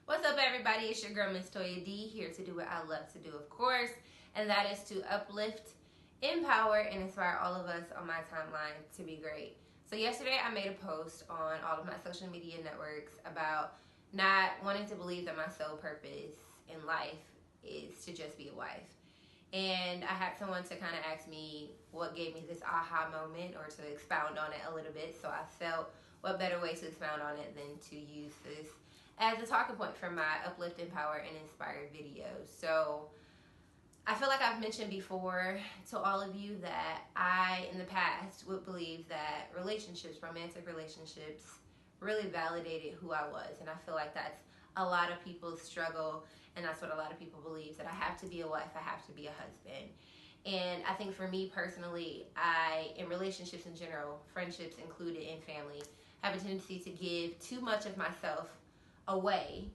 What's up, everybody? It's your girl, Miss Toya D, here to do what I love to do, of course, and that is to uplift, empower, and inspire all of us on my timeline to be great. So yesterday I made a post on all of my social media networks about not wanting to believe that my sole purpose in life is to just be a wife. And I had someone to kind of ask me what gave me this aha moment or to expound on it a little bit. So I felt what better way to expound on it than to use this as a talking point for my uplift, empower, and inspire videos. So I feel like I've mentioned before to all of you that I, in the past, would believe that relationships, romantic relationships, really validated who I was. And I feel like that's a lot of people's struggle, and that's what a lot of people believe, that I have to be a wife, I have to be a husband. And I think for me personally, in relationships in general, friendships included in family, have a tendency to give too much of myself away,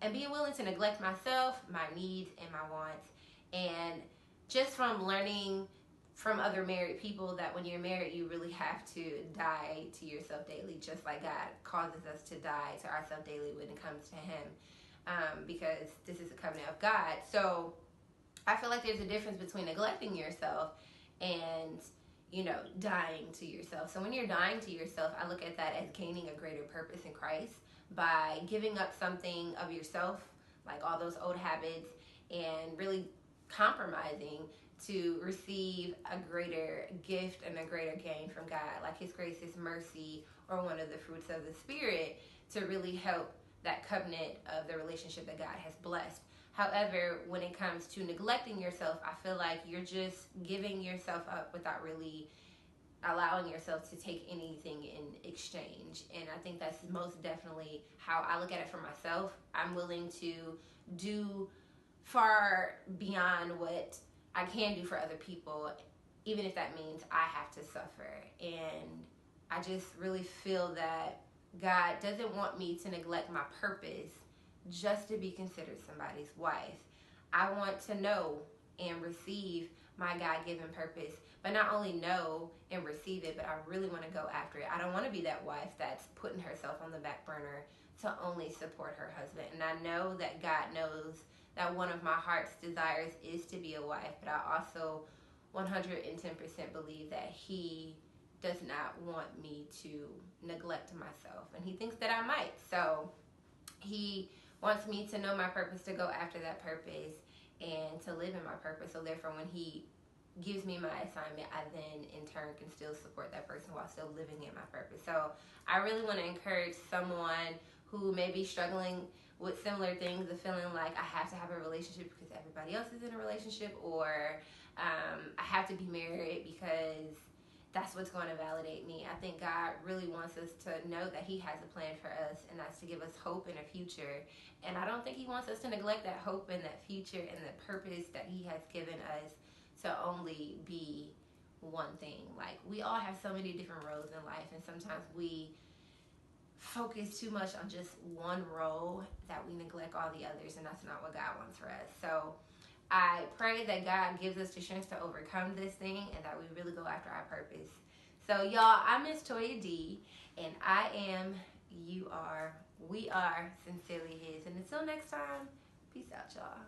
and being willing to neglect myself, my needs, and my wants. And just from learning from other married people that when you're married, you really have to die to yourself daily, just like God causes us to die to ourselves daily when it comes to Him, because this is a covenant of God. So I feel like there's a difference between neglecting yourself and dying to yourself. So when you're dying to yourself, I look at that as gaining a greater purpose in Christ by giving up something of yourself, like all those old habits, and really compromising to receive a greater gift and a greater gain from God, like His grace, His mercy, or one of the fruits of the Spirit, to really help that covenant of the relationship that God has blessed. However, when it comes to neglecting yourself, I feel like you're just giving yourself up without really allowing yourself to take anything in exchange. And I think that's most definitely how I look at it for myself. I'm willing to do far beyond what I can do for other people, even if that means I have to suffer. And I just really feel that God doesn't want me to neglect my purpose just to be considered somebody's wife. I want to know and receive my God-given purpose, but not only know and receive it, but I really want to go after it. I don't want to be that wife that's putting herself on the back burner to only support her husband. And I know that God knows that one of my heart's desires is to be a wife, but I also 110% believe that He does not want me to neglect myself, and He thinks that I might. So He wants me to know my purpose, to go after that purpose, and to live in my purpose. So therefore, when He gives me my assignment, I then in turn can still support that person while still living in my purpose. So I really want to encourage someone who may be struggling with similar things, of feeling like I have to have a relationship because everybody else is in a relationship, or I have to be married because that's what's going to validate me. I think God really wants us to know that He has a plan for us, and that's to give us hope and a future. And I don't think He wants us to neglect that hope and that future and the purpose that He has given us to only be one thing. Like, we all have so many different roles in life, and sometimes we focus too much on just one role that we neglect all the others, and that's not what God wants for us. So I pray that God gives us the strength to overcome this thing, and that we really go after our purpose. So y'all, I'm Miss Toya D, and I am, you are, we are sincerely His. And until next time, peace out, y'all.